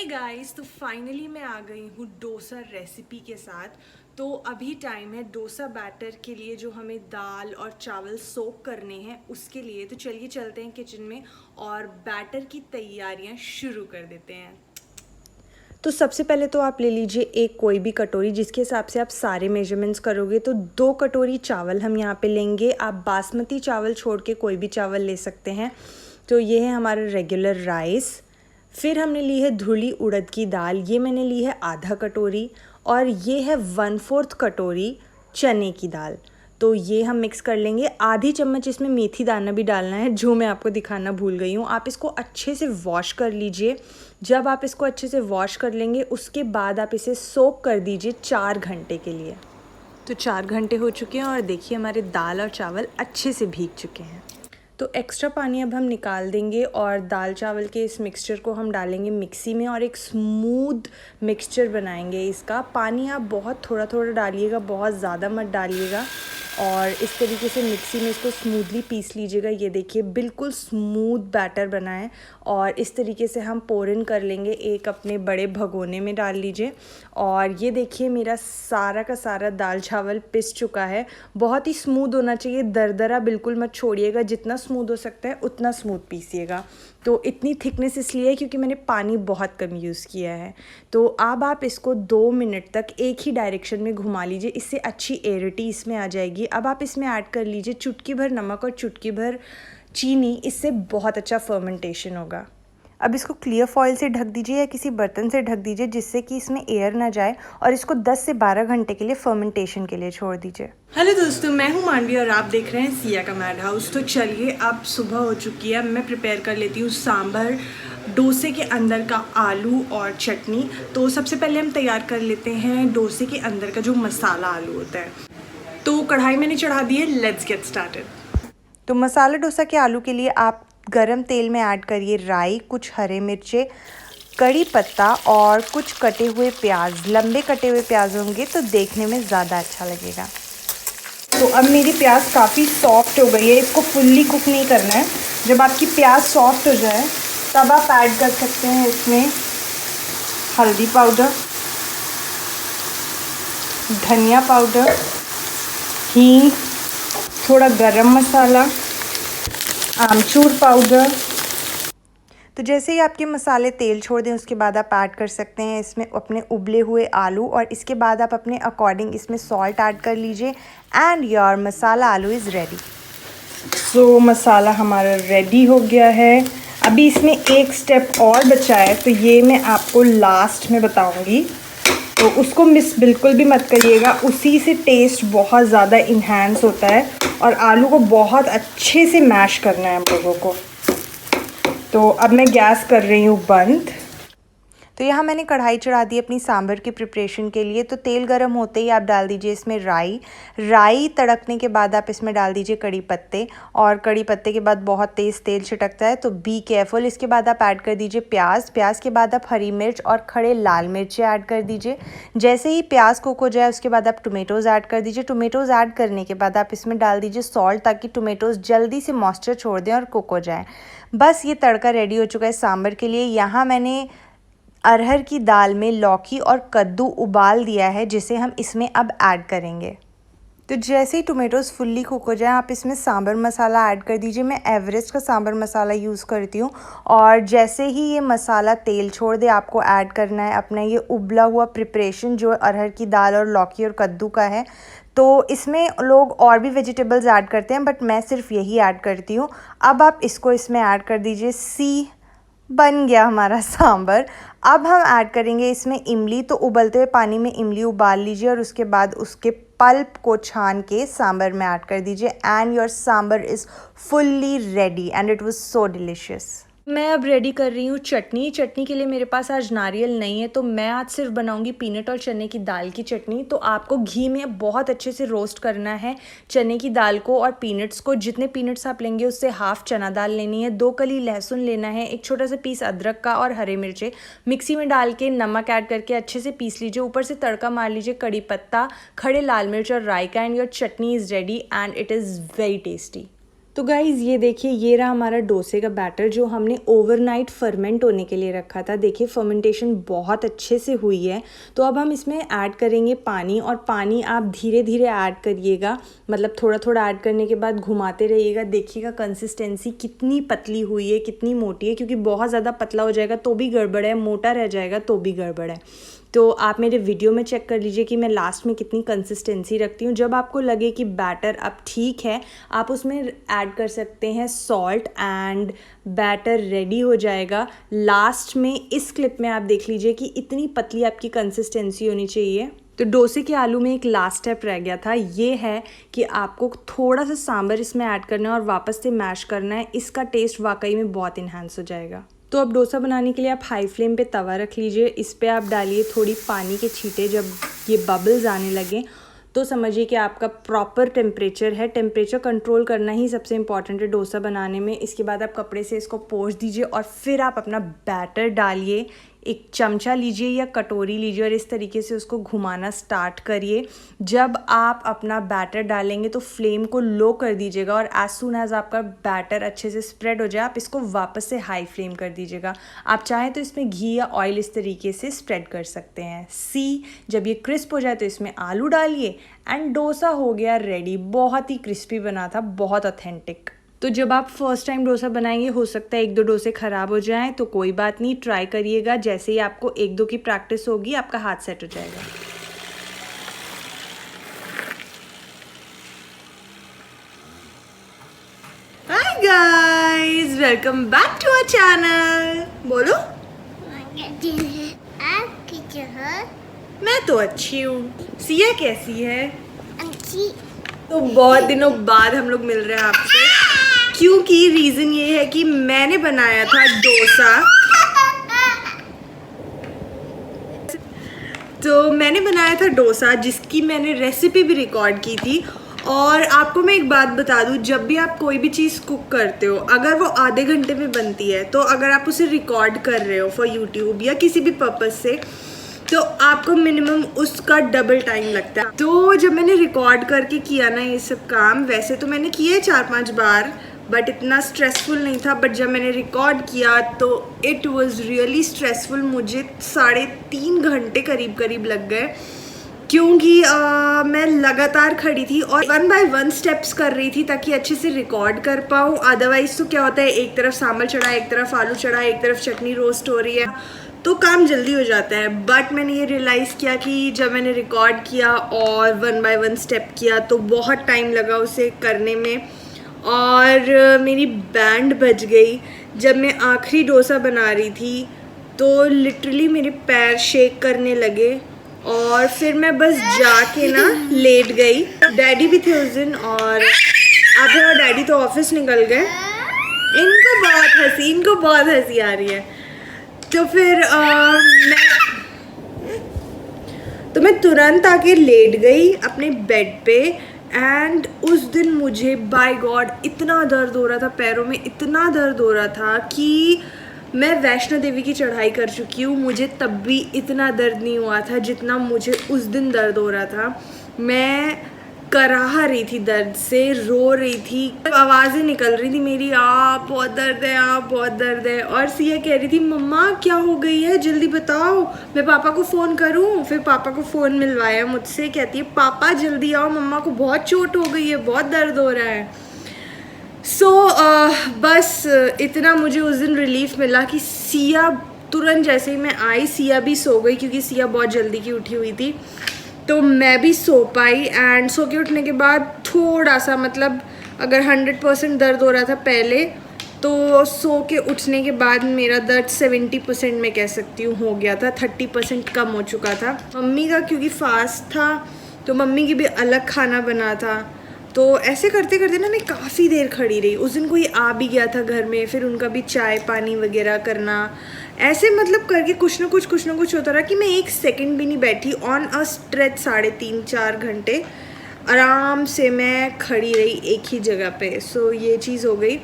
Guys, तो finally मैं आ गई हूँ डोसा रेसिपी के साथ। तो अभी टाइम है डोसा बैटर के लिए, जो हमें दाल और चावल सोक करने हैं उसके लिए। तो चलिए चलते हैं किचन में और बैटर की तैयारियां शुरू कर देते हैं। तो सबसे पहले तो आप ले लीजिए एक कोई भी कटोरी, जिसके हिसाब से आप सारे मेजरमेंट्स करोगे। तो 2 कटोरी चावल हम यहाँ पे लेंगे। आप बासमती चावल छोड़ के कोई भी चावल ले सकते हैं। तो ये है हमारा रेगुलर राइस। फिर हमने ली है धुली उड़द की दाल, ये मैंने ली है आधा कटोरी। और ये है 1/4 कटोरी चने की दाल। तो ये हम मिक्स कर लेंगे। आधी चम्मच इसमें मेथी दाना भी डालना है, जो मैं आपको दिखाना भूल गई हूँ। आप इसको अच्छे से वॉश कर लीजिए। जब आप इसको अच्छे से वॉश कर लेंगे उसके बाद आप इसे सोक कर दीजिए 4 घंटे के लिए। तो 4 घंटे हो चुके हैं और देखिए हमारे दाल और चावल अच्छे से भीग चुके हैं। तो एक्स्ट्रा पानी अब हम निकाल देंगे और दाल चावल के इस मिक्सचर को हम डालेंगे मिक्सी में और एक स्मूथ मिक्सचर बनाएंगे इसका। पानी आप बहुत थोड़ा थोड़ा डालिएगा, बहुत ज़्यादा मत डालिएगा। और इस तरीके से मिक्सी में इसको स्मूथली पीस लीजिएगा। ये देखिए बिल्कुल स्मूथ बैटर बना है। और इस तरीके से हम पोर इन कर लेंगे, एक अपने बड़े भगोने में डाल लीजिए। और ये देखिए मेरा सारा का सारा दाल चावल पिस चुका है। बहुत ही स्मूथ होना चाहिए, दरदरा बिल्कुल मत छोड़िएगा। जितना स्मूथ हो सकता है उतना स्मूथ पीसिएगा। तो इतनी थिकनेस इसलिए है क्योंकि मैंने पानी बहुत कम यूज़ किया है। तो अब आप इसको 2 मिनट तक एक ही डायरेक्शन में घुमा लीजिए, इससे अच्छी एयरिटी इसमें आ जाएगी। अब आप इसमें ऐड कर लीजिए चुटकी भर नमक और चुटकी भर चीनी, इससे बहुत अच्छा फर्मेंटेशन होगा। अब इसको क्लियर फॉयल से ढक दीजिए या किसी बर्तन से ढक दीजिए, जिससे कि इसमें एयर ना जाए। और इसको 10 से 12 घंटे के लिए फर्मेंटेशन के लिए छोड़ दीजिए। हेलो दोस्तों, मैं हूं मांडवी और आप देख रहे हैं सिया का मैड हाउस। तो चलिए, अब सुबह हो चुकी है, मैं प्रिपेयर कर लेती हूँ सांभर डोसे के अंदर का आलू और चटनी। तो सबसे पहले हम तैयार कर लेते हैं डोसे के अंदर का जो मसाला आलू होता है। तो कढ़ाई मैंने चढ़ा दी है, लेट्स गेट स्टार्टेड। तो मसाला डोसा के आलू के लिए आप गरम तेल में ऐड करिए राई, कुछ हरे मिर्चे, कड़ी पत्ता और कुछ कटे हुए प्याज। लंबे कटे हुए प्याज होंगे तो देखने में ज़्यादा अच्छा लगेगा। तो अब मेरी प्याज काफ़ी सॉफ्ट हो गई है, इसको फुल्ली कुक नहीं करना है। जब आपकी प्याज सॉफ्ट हो जाए तब आप ऐड कर सकते हैं इसमें हल्दी पाउडर, धनिया पाउडर, हींग, थोड़ा गरम मसाला, आमचूर पाउडर। तो जैसे ही आपके मसाले तेल छोड़ दें उसके बाद आप ऐड कर सकते हैं इसमें अपने उबले हुए आलू। और इसके बाद आप अपने अकॉर्डिंग इसमें सॉल्ट ऐड कर लीजिए। एंड योर मसाला आलू इज़ रेडी। सो मसाला हमारा रेडी हो गया है। अभी इसमें एक स्टेप और बचा है, तो ये मैं आपको लास्ट में बताऊंगी, तो उसको मिस बिल्कुल भी मत करिएगा। उसी से टेस्ट बहुत ज़्यादा इन्हांस होता है। और आलू को बहुत अच्छे से मैश करना है हम लोगों को। तो अब मैं गैस कर रही हूँ बंद। तो यहाँ मैंने कढ़ाई चढ़ा दी अपनी सांभर की प्रिपरेशन के लिए। तो तेल गर्म होते ही आप डाल दीजिए इसमें राई तड़कने के बाद आप इसमें डाल दीजिए कड़ी पत्ते। और कड़ी पत्ते के बाद बहुत तेज़ तेल छिटकता है, तो बी केयरफुल। इसके बाद आप ऐड कर दीजिए प्याज के बाद आप हरी मिर्च और खड़े लाल मिर्च ऐड कर दीजिए। जैसे ही प्याज कुक हो जाए उसके बाद आप टोमेटोज़ ऐड कर दीजिए। टोमेटोज़ ऐड करने के बाद आप इसमें डाल दीजिए सॉल्ट, ताकि टोमेटोज़ जल्दी से मॉइस्चर छोड़ दें और कुक हो जाए। बस ये तड़का रेडी हो चुका है सांभर के लिए। यहाँ मैंने अरहर की दाल में लौकी और कद्दू उबाल दिया है, जिसे हम इसमें अब ऐड करेंगे। तो जैसे ही टोमेटोज़ फुल्ली कुक हो जाए आप इसमें सांभर मसाला ऐड कर दीजिए। मैं एवरेस्ट का सांभर मसाला यूज़ करती हूँ। और जैसे ही ये मसाला तेल छोड़ दे आपको ऐड करना है अपना ये उबला हुआ प्रिपरेशन, जो अरहर की दाल और लौकी और कद्दू का है। तो इसमें लोग और भी वेजिटेबल्स ऐड करते हैं, बट मैं सिर्फ यही ऐड करती हूँ। अब आप इसको इसमें ऐड कर दीजिए। बन गया हमारा सांभर। अब हम ऐड करेंगे इसमें इमली। तो उबलते हुए पानी में इमली उबाल लीजिए और उसके बाद उसके पल्प को छान के सांभर में ऐड कर दीजिए। And your sambar is fully ready and it was so delicious. मैं अब रेडी कर रही हूँ चटनी। चटनी के लिए मेरे पास आज नारियल नहीं है, तो मैं आज सिर्फ बनाऊँगी पीनट और चने की दाल की चटनी। तो आपको घी में बहुत अच्छे से रोस्ट करना है चने की दाल को और पीनट्स को। जितने पीनट्स आप लेंगे उससे हाफ़ चना दाल लेनी है, 2 कली लहसुन लेना है, एक छोटा सा पीस अदरक का और हरे मिर्चे मिक्सी में डाल के नमक ऐड करके अच्छे से पीस लीजिए। ऊपर से तड़का मार लीजिए कड़ी पत्ता, खड़े लाल मिर्च और राई का, and your chutney is ready and it is very tasty. तो गाइज़ ये देखिए, ये रहा हमारा डोसे का बैटर जो हमने ओवरनाइट फर्मेंट होने के लिए रखा था। देखिए फर्मेंटेशन बहुत अच्छे से हुई है। तो अब हम इसमें ऐड करेंगे पानी, और पानी आप धीरे धीरे ऐड करिएगा, मतलब थोड़ा थोड़ा ऐड करने के बाद घुमाते रहिएगा। देखिएगा कंसिस्टेंसी कितनी पतली हुई है, कितनी मोटी है, क्योंकि बहुत ज़्यादा पतला हो जाएगा तो भी गड़बड़ है, मोटा रह जाएगा तो भी गड़बड़ है। तो आप मेरे वीडियो में चेक कर लीजिए कि मैं लास्ट में कितनी कंसिस्टेंसी रखती हूँ। जब आपको लगे कि बैटर अब ठीक है, आप उसमें ऐड कर सकते हैं सॉल्ट एंड बैटर रेडी हो जाएगा। लास्ट में इस क्लिप में आप देख लीजिए कि इतनी पतली आपकी कंसिस्टेंसी होनी चाहिए। तो डोसे के आलू में एक लास्ट स्टेप रह गया था, ये है कि आपको थोड़ा सा सांभर इसमें ऐड करना है और वापस से मैश करना है। इसका टेस्ट वाकई में बहुत इन्हांस हो जाएगा। तो अब डोसा बनाने के लिए आप हाई फ्लेम पे तवा रख लीजिए। इस पे आप डालिए थोड़ी पानी के छींटे। जब ये बबल्स आने लगे तो समझिए कि आपका प्रॉपर टेम्परेचर है। टेम्परेचर कंट्रोल करना ही सबसे इंपॉर्टेंट है डोसा बनाने में। इसके बाद आप कपड़े से इसको पोंछ दीजिए और फिर आप अपना बैटर डालिए। एक चमचा लीजिए या कटोरी लीजिए और इस तरीके से उसको घुमाना स्टार्ट करिए। जब आप अपना बैटर डालेंगे तो फ्लेम को लो कर दीजिएगा, और एज सून एज आपका बैटर अच्छे से स्प्रेड हो जाए आप इसको वापस से हाई फ्लेम कर दीजिएगा। आप चाहें तो इसमें घी या ऑयल इस तरीके से स्प्रेड कर सकते हैं। जब ये क्रिस्प हो जाए तो इसमें आलू डालिए एंड डोसा हो गया रेडी। बहुत ही क्रिस्पी बना था, बहुत ऑथेंटिक। तो जब आप फर्स्ट टाइम डोसा बनाएंगे, हो सकता है 1-2 डोसे ख़राब हो जाएं, तो कोई बात नहीं, ट्राई करिएगा। जैसे ही आपको 1-2 की प्रैक्टिस होगी आपका हाथ सेट हो जाएगा। Hi guys, welcome back to our channel. बोलो। आप कैसे हो? मैं तो अच्छी हूँ। सिया कैसी है? अच्छी। तो बहुत दिनों बाद हम लोग मिल रहे हैं आपसे, क्योंकि रीज़न ये है कि मैंने बनाया था डोसा। तो मैंने बनाया था डोसा जिसकी मैंने रेसिपी भी रिकॉर्ड की थी। और आपको मैं एक बात बता दूं, जब भी आप कोई भी चीज़ कुक करते हो, अगर वो आधे घंटे में बनती है, तो अगर आप उसे रिकॉर्ड कर रहे हो फॉर यूट्यूब या किसी भी पर्पज़ से, तो आपको मिनिमम उसका डबल टाइम लगता है। तो जब मैंने रिकॉर्ड करके किया ना ये सब काम, वैसे तो मैंने किया 4-5 बार, बट इतना स्ट्रेसफुल नहीं था। बट जब मैंने रिकॉर्ड किया तो इट वाज रियली स्ट्रेसफुल। मुझे 3.5 घंटे करीब लग गए, क्योंकि मैं लगातार खड़ी थी और 1 by 1 स्टेप्स कर रही थी ताकि अच्छे से रिकॉर्ड कर पाऊँ। अदरवाइज़ तो क्या होता है, एक तरफ सांभर चढ़ा, एक तरफ आलू चढ़ा, एक तरफ चटनी रोस्ट हो रही है, तो काम जल्दी हो जाता है। बट मैंने ये रियलाइज़ किया कि जब मैंने रिकॉर्ड किया और 1 by 1 स्टेप किया तो बहुत टाइम लगा उसे करने में, और मेरी बैंड बज गई। जब मैं आखिरी डोसा बना रही थी तो लिटरली मेरे पैर शेक करने लगे, और फिर मैं बस जाके ना लेट गई। डैडी भी थे उस दिन, और अब डैडी तो ऑफिस निकल गए। इनको बहुत हंसी आ रही है। तो फिर मैं तुरंत आके लेट गई अपने बेड पे। एंड उस दिन मुझे बाय गॉड इतना दर्द हो रहा था, पैरों में इतना दर्द हो रहा था कि मैं वैष्णो देवी की चढ़ाई कर चुकी हूँ, मुझे तब भी इतना दर्द नहीं हुआ था जितना मुझे उस दिन दर्द हो रहा था। मैं कराह रही थी दर्द से, रो रही थी, आवाज़ें निकल रही थी मेरी, आप बहुत दर्द है, आप बहुत दर्द है। और सिया कह रही थी, मम्मा क्या हो गई है, जल्दी बताओ, मैं पापा को फ़ोन करूं? फिर पापा को फ़ोन मिलवाया मुझसे, कहती है पापा जल्दी आओ, मम्मा को बहुत चोट हो गई है, बहुत दर्द हो रहा है। बस इतना मुझे उस दिन रिलीफ मिला कि सिया तुरंत जैसे ही मैं आई, सिया भी सो गई, क्योंकि सिया बहुत जल्दी की उठी हुई थी, तो मैं भी सो पाई। एंड सो के उठने के बाद थोड़ा सा, मतलब अगर 100% दर्द हो रहा था पहले, तो सो के उठने के बाद मेरा दर्द 70% में कह सकती हूँ हो गया था, 30% कम हो चुका था। मम्मी का क्योंकि फास्ट था तो मम्मी की भी अलग खाना बना था, तो ऐसे करते करते ना मैं काफ़ी देर खड़ी रही। उस दिन कोई आ भी गया था घर में, फिर उनका भी चाय पानी वगैरह करना, ऐसे मतलब करके कुछ ना कुछ होता रहा कि मैं एक सेकंड भी नहीं बैठी। ऑन अ स्ट्रेच 3.5-4 घंटे आराम से मैं खड़ी रही एक ही जगह पे। सो ये चीज़ हो गई।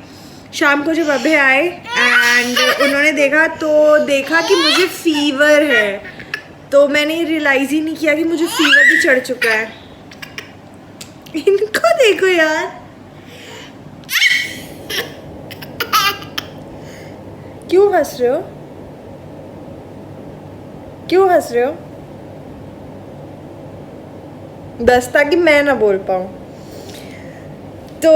शाम को जब अभय आए एंड उन्होंने देखा कि मुझे फीवर है, तो मैंने रियलाइज़ ही नहीं किया कि मुझे फीवर भी चढ़ चुका है। इनको देखो यार, क्यों हंस रहे हो? क्यों हंस रहे हो? बस ताकि मैं ना बोल पाऊँ। तो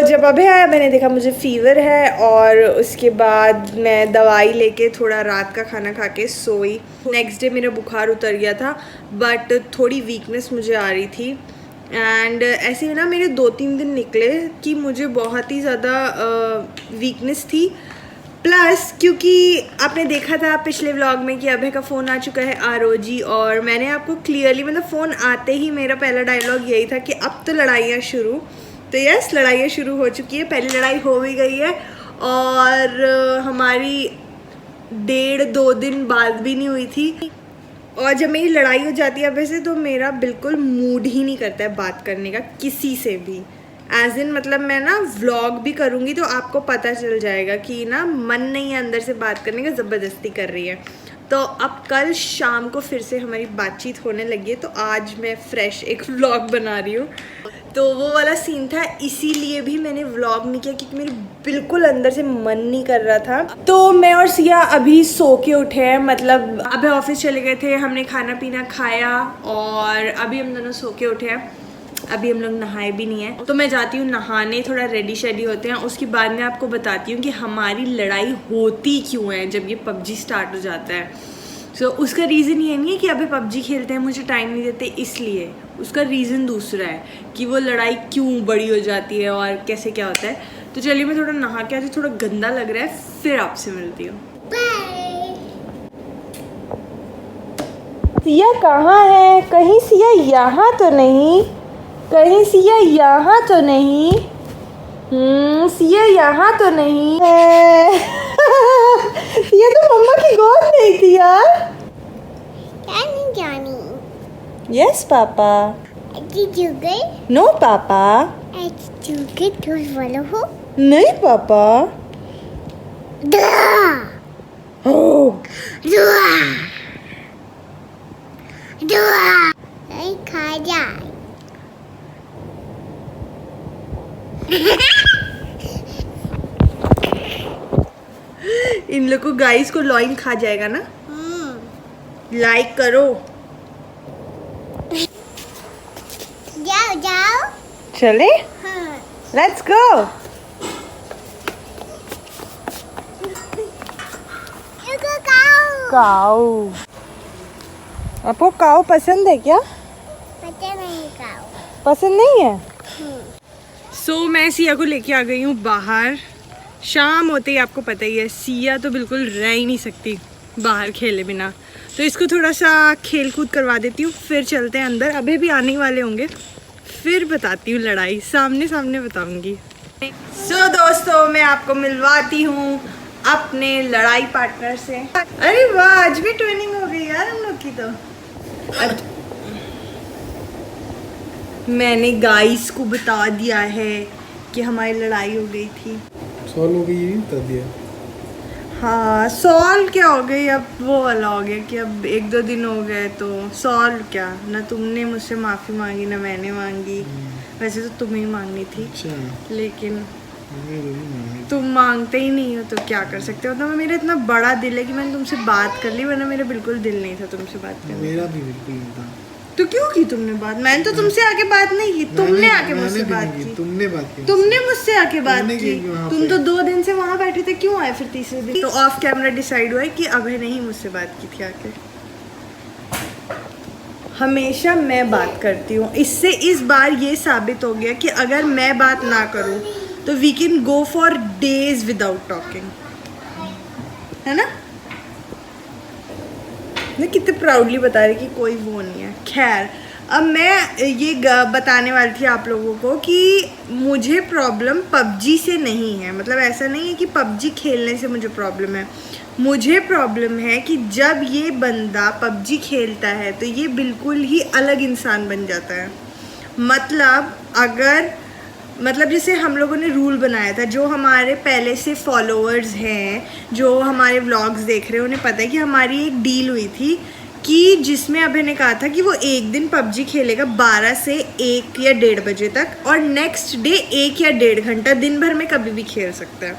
जब अभय आया मैंने देखा मुझे फीवर है, और उसके बाद मैं दवाई लेके थोड़ा रात का खाना खा के सोई। नेक्स्ट डे मेरा बुखार उतर गया था, बट थोड़ी वीकनेस मुझे आ रही थी। एंड ऐसे में ना मेरे 2-3 दिन निकले कि मुझे बहुत ही ज़्यादा वीकनेस थी। प्लस क्योंकि आपने देखा था पिछले व्लॉग में कि अभय का फ़ोन आ चुका है ROG, और मैंने आपको क्लियरली मतलब फ़ोन आते ही मेरा पहला डायलॉग यही था कि अब तो लड़ाइयाँ शुरू। तो यस, लड़ाइयाँ शुरू हो चुकी है। पहली लड़ाई हो भी गई है, और हमारी 1.5-2 दिन बाद भी नहीं हुई थी। और जब मेरी लड़ाई हो जाती है अभय से, तो मेरा बिल्कुल मूड ही नहीं करता है बात करने का किसी से भी। एज इन मतलब मैं ना व्लॉग भी करूँगी तो आपको पता चल जाएगा कि ना मन नहीं है अंदर से बात करने का, ज़बरदस्ती कर रही है। तो अब कल शाम को फिर से हमारी बातचीत होने लगी है, तो आज मैं फ्रेश एक व्लॉग बना रही हूँ। तो वो वाला सीन था, इसीलिए भी मैंने व्लॉग नहीं किया क्योंकि मेरे बिल्कुल अंदर से मन नहीं कर रहा था। तो मैं और सिया अभी सो के उठे हैं, मतलब अभी ऑफिस चले गए थे, हमने खाना पीना खाया और अभी हम दोनों सो के उठे हैं। अभी हम लोग नहाए भी नहीं है, तो मैं जाती हूँ नहाने, थोड़ा रेडी शेडी होते हैं। उसके बाद मैं आपको बताती हूँ कि हमारी लड़ाई होती क्यों है जब ये PUBG स्टार्ट हो जाता है। सो उसका रीज़न ये नहीं है कि अभी PUBG खेलते हैं मुझे टाइम नहीं देते इसलिए, उसका रीज़न दूसरा है कि वो लड़ाई क्यों बड़ी हो जाती है और कैसे क्या होता है। तो चलिए मैं थोड़ा नहा के आज, थोड़ा गंदा लग रहा है, फिर आपसे मिलती हूँ। सिया कहाँ है? कहीं सिया यहाँ तो नहीं, कहीं सिया यहाँ तो नहीं, सिया यहाँ तो नहीं है। सिया तो मम्मा की गोद में थी यार। Johnny. Yes papa. Did you get? No papa. Did you get to follow who? नहीं पापा। Dua. नहीं खा जाए। इन लोग को गाइस को लॉइन खा जाएगा ना। लाइक करो। जाओ जाओ। चले, हाँ। Let's go. इसको खाओ। काऊ, आपको काऊ पसंद है क्या? पता नहीं खाओ। पसंद नहीं है। सो मैं सिया को लेके आ गई हूँ बाहर। शाम होते ही आपको पता ही है सिया तो बिल्कुल रह ही नहीं सकती बाहर खेले बिना, तो इसको थोड़ा सा खेल कूद करवा देती हूँ, फिर चलते हैं अंदर। अभी भी आने वाले होंगे, फिर बताती हूँ लड़ाई, सामने सामने बताऊंगी। सो दोस्तों मैं आपको मिलवाती हूँ अपने लड़ाई पार्टनर से। अरे वाह, आज भी ट्रेनिंग हो गई यार हम लोग की। तो मैंने गाइस को बता दिया है कि हमारी लड़ाई हो गई थी। सॉल्व हो गई, ये बता दिया। हाँ सॉल्व क्या हो गई, अब वो वाला हो गया कि अब 1-2 दिन हो गए तो सॉल्व क्या, ना तुमने मुझसे माफ़ी मांगी ना मैंने मांगी। वैसे तो तुम्हें ही मांगनी थी, अच्छा, लेकिन मैं तो नहीं मांगी। तुम मांगते ही नहीं हो तो क्या कर सकते हो। तो मेरा इतना बड़ा दिल है कि मैंने तुमसे बात कर ली, वरना मेरा बिल्कुल दिल नहीं था तुमसे बात करने। मेरा भी बिल्कुल नहीं था। तो क्यों की तुमने बात? मैंने तो तुमसे आके बात नहीं की, तुमने आके मुझसे बात की। तुमने बात की। तुमने मुझसे आके बात तुमने की। की वहाँ तुम पे। तो 2 दिन से वहाँ बैठे थे, क्यों आए फिर तीसरे दिन? तो ऑफ कैमरा डिसाइड हुआ है कि अभय ने ही मुझसे बात की थी आके। हमेशा मैं बात करती हूँ, इससे इस बार ये साबित हो गया कि अगर मैं बात ना करूँ तो we can go for days without talking, है ना? मैं कितने प्राउडली बता रही कि कोई वो नहीं है। खैर अब मैं ये बताने वाली थी आप लोगों को कि मुझे प्रॉब्लम पबजी से नहीं है, मतलब ऐसा नहीं है कि पबजी खेलने से मुझे प्रॉब्लम है। मुझे प्रॉब्लम है कि जब ये बंदा पबजी खेलता है तो ये बिल्कुल ही अलग इंसान बन जाता है। मतलब जैसे हम लोगों ने रूल बनाया था, जो हमारे पहले से फॉलोअर्स हैं, जो हमारे व्लॉग्स देख रहे हैं, उन्हें पता है कि हमारी एक डील हुई थी कि जिसमें अभय ने कहा था कि वो एक दिन पबजी खेलेगा 12 से 1 या 1:30 बजे तक और नेक्स्ट डे 1 या 1.5 घंटा दिन भर में कभी भी खेल सकता है।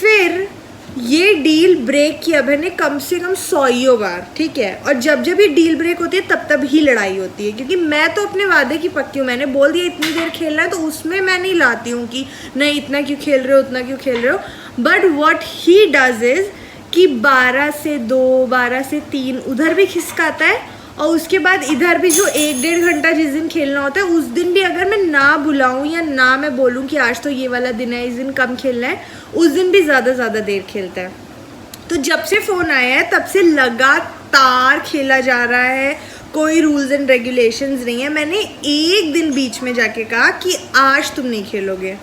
फिर ये डील ब्रेक की अभय ने कम से कम 100 बार, ठीक है। और जब जब ये डील ब्रेक होती है तब ही लड़ाई होती है, क्योंकि मैं तो अपने वादे की पक्की हूँ। मैंने बोल दिया इतनी देर खेलना है, तो उसमें मैं नहीं लाती हूँ कि नहीं इतना क्यों खेल रहे हो, उतना क्यों खेल रहे हो। But what he does is कि 12 से 2, 12 से 3 उधर भी खिसकाता है, और उसके बाद इधर भी जो 1-1.5 घंटा जिस दिन खेलना होता है, उस दिन भी अगर मैं ना बुलाऊं या ना मैं बोलूं कि आज तो ये वाला दिन है, इस दिन कम खेलना है, उस दिन भी ज़्यादा देर खेलता है। तो जब से फ़ोन आया है तब से लगातार खेला जा रहा है, कोई रूल्स एंड रेगुलेशंस नहीं है। मैंने एक दिन बीच में जाके कहा कि आज तुम नहीं खेलोगे,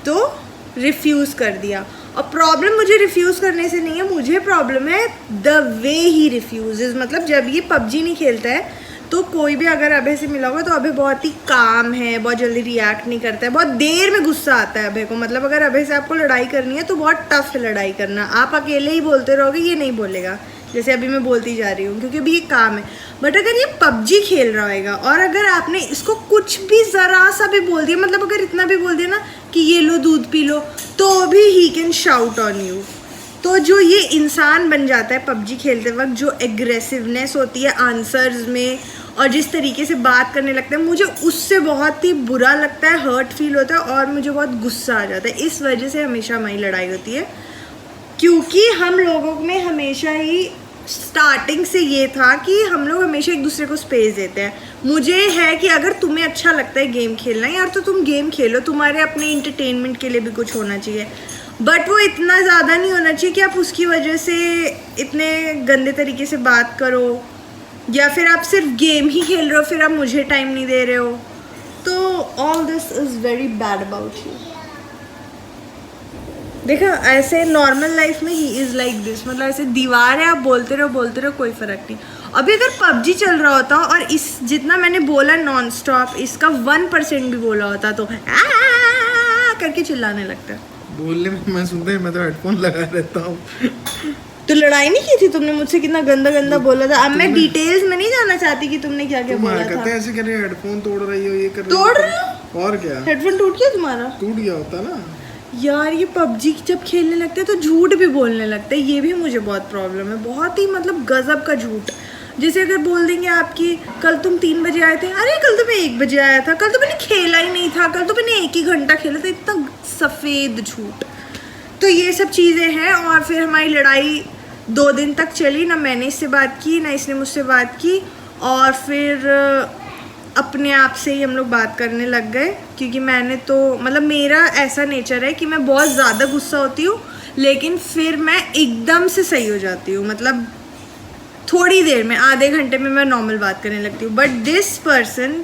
तो रिफ्यूज़ कर दिया। और प्रॉब्लम मुझे रिफ्यूज़ करने से नहीं है, मुझे प्रॉब्लम है द वे ही रिफ्यूज़। मतलब जब ये पबजी नहीं खेलता है तो कोई भी अगर अभय से मिला होगा तो अभय बहुत ही काम है, बहुत जल्दी रिएक्ट नहीं करता है, बहुत देर में गुस्सा आता है अभय को। मतलब अगर अभय से आपको लड़ाई करनी है तो बहुत टफ है लड़ाई करना। आप अकेले ही बोलते रहोगे, ये नहीं बोलेगा, जैसे अभी मैं बोलती जा रही हूँ, क्योंकि अभी ये काम है। बट अगर ये पबजी खेल रहा होगा और अगर आपने इसको कुछ भी ज़रा सा भी बोल दिया, मतलब अगर इतना भी बोल दिया ना कि ये लो दूध पी लो, तो भी he can shout on you. तो जो ये इंसान बन जाता है पबजी खेलते वक्त, जो एग्रेसिवनेस होती है आंसर्स में और जिस तरीके से बात करने लगता है, मुझे उससे बहुत ही बुरा लगता है, हर्ट फील होता है और मुझे बहुत गुस्सा आ जाता है। इस वजह से हमेशा हमारी लड़ाई होती है, क्योंकि हम लोगों में हमेशा ही स्टार्टिंग से ये था कि हम लोग हमेशा एक दूसरे को स्पेस देते हैं। मुझे है कि अगर तुम्हें अच्छा लगता है गेम खेलना यार, तो तुम गेम खेलो, तुम्हारे अपने इंटरटेनमेंट के लिए भी कुछ होना चाहिए। बट वो इतना ज़्यादा नहीं होना चाहिए कि आप उसकी वजह से इतने गंदे तरीके से बात करो, या फिर आप सिर्फ गेम ही खेल रहे हो, फिर आप मुझे टाइम नहीं दे रहे हो। तो all this is very bad about you. देखो ऐसे नॉर्मल लाइफ में ही इज़ लाइक दिस, मतलब ऐसे दीवार है, आप बोलते रहो कोई फ़र्क नहीं। अभी अगर पबजी चल रहा होता और इस जितना मैंने बोला नॉन स्टॉप, इसका 1% भी बोला होता तो करके चिल्लाने लगता है। बोलने में मैं सुनता है, मैं तो हेडफोन लगा रहता हूँ। तो लड़ाई नहीं की थी तुमने मुझसे, कितना गंदा बोला था। अब मैं डिटेल्स में नहीं जाना चाहती कि तुमने क्या क्या बोला था। ऐसे कर रही हो, हेडफोन तोड़ रही हो, ये कर तोड़ रही हो और क्या, हेडफोन टूट गया तुम्हारा? टूट गया होता ना यार। ये पबजी जब खेलने लगते हैं तो झूठ भी बोलने लगते हैं, ये भी मुझे बहुत प्रॉब्लम है, बहुत ही मतलब गजब का झूठ। जैसे अगर बोल देंगे आपकी कल तुम 3 बजे आए थे, अरे कल तो मैं 1 बजे आया था, कल तो मैंने खेला ही नहीं था, कल तो मैंने 1 ही घंटा खेला था। इतना सफ़ेद झूठ। तो ये सब चीज़ें हैं। और फिर हमारी लड़ाई 2 दिन तक चली, ना मैंने इससे बात की ना इसने मुझसे बात की, और फिर अपने आप से ही हम लोग बात करने लग गए, क्योंकि मैंने तो मतलब मेरा ऐसा नेचर है कि मैं बहुत ज़्यादा गुस्सा होती हूँ, लेकिन फिर मैं एकदम से सही हो जाती हूँ। मतलब थोड़ी देर में, आधे घंटे में मैं नॉर्मल बात करने लगती हूँ। बट दिस पर्सन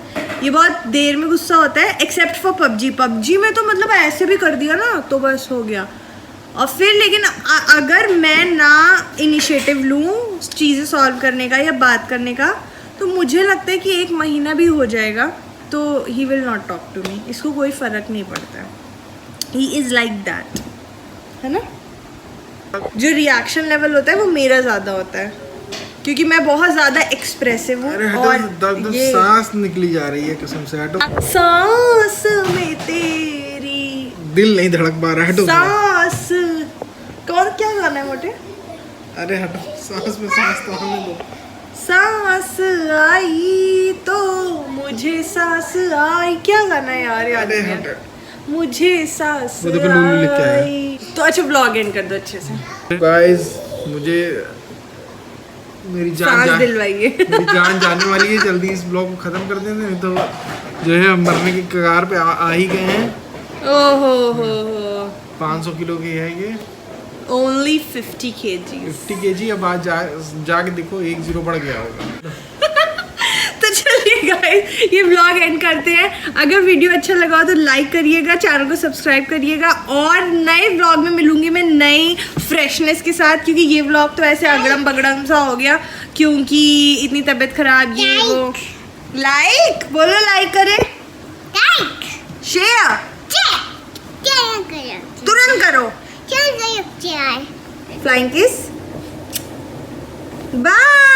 ये बहुत देर में गुस्सा होता है, एक्सेप्ट फॉर पबजी में तो मतलब ऐसे भी कर दिया ना तो बस हो गया। और फिर लेकिन अगर मैं ना इनिशिएटिव लूँ चीज़ें सॉल्व करने का या बात करने का, तो मुझे लगता है कि 1 महीना भी हो जाएगा तो he will not talk to me. इसको कोई फ़र्क नहीं पड़ता, ही इज़ लाइक दैट, है ना। जो रिएक्शन लेवल होता है वो मेरा ज़्यादा होता है, क्योंकि मैं बहुत ज़्यादा एक्सप्रेसिव हूँ। और ये सांस निकली जा रही है कसम से, हटो। सांस में तेरी दिल नहीं धड़क पा रहा, हटो। सांस कौन, क्या गाना है मोटे? अरे हटो, सांस में सांस तो आने दो। सांस आई तो मुझे सांस आई, क्या गाना है यार, याद नहीं है मुझे। सांस आई तो अच्छा व्लॉग एंड कर दो अच्छे से। गाइस मुझे मेरी जान दिलवाइए। मेरी जान जाने वाली है, जल्दी इस ब्लॉग को खत्म कर देते हैं, तो जो है मरने की कगार पे आ ही गए हैं। ओहो 500 किलो की है ये, ओनली 50 kg। 50 kg। अब आज जाके देखो 1 0 बढ़ गया होगा। तो चलिए गाइस ये व्लॉग एंड करते हैं। अगर वीडियो अच्छा लगा हो तो लाइक करिएगा, चैनल को सब्सक्राइब करिएगा और नए व्लॉग में मिलूंगी मैं नई फ्रेशनेस के साथ, क्योंकि ये व्लॉग तो ऐसे अगड़म बगड़म सा हो गया क्योंकि इतनी तबीयत खराब ये वो। लाइक बोलो, लाइक करे, लाइक शेयर करो, तुरंत करो, चल गयो, फ्लाइंग किस, बाय।